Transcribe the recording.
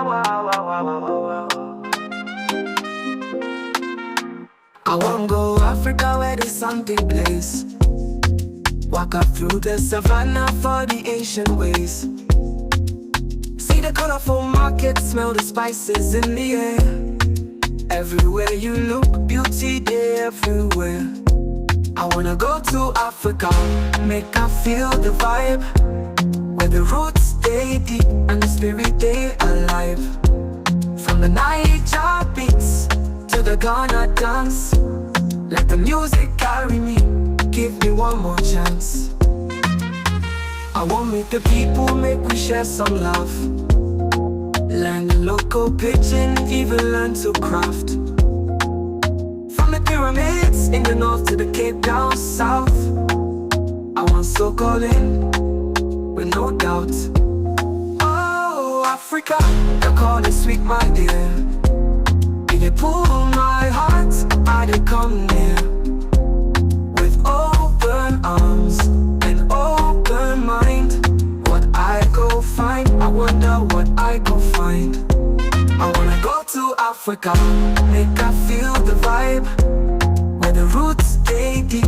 I wanna go Africa where the sun they blaze. Walk up through the savannah for the ancient ways. See the colorful market, smell the spices in the air. Everywhere you look, beauty there everywhere. I wanna go to Africa, make I feel the vibe, where the roots stay deep and the spirit they alive. From the Niger beats to the Ghana dance, let the music carry me, give me one more chance. I want meet the people, make we share some love, learn the local pidgin, even learn to craft. From the pyramids in the north to the Cape down south, I want soak all in, with no doubt. Oh, Africa, the call is sweet, my dear. If they pull my heart, I they come near. With open arms and open mind, what I go find, I wonder what I go find. I wanna go to Africa, make I feel the vibe, where the roots stay deep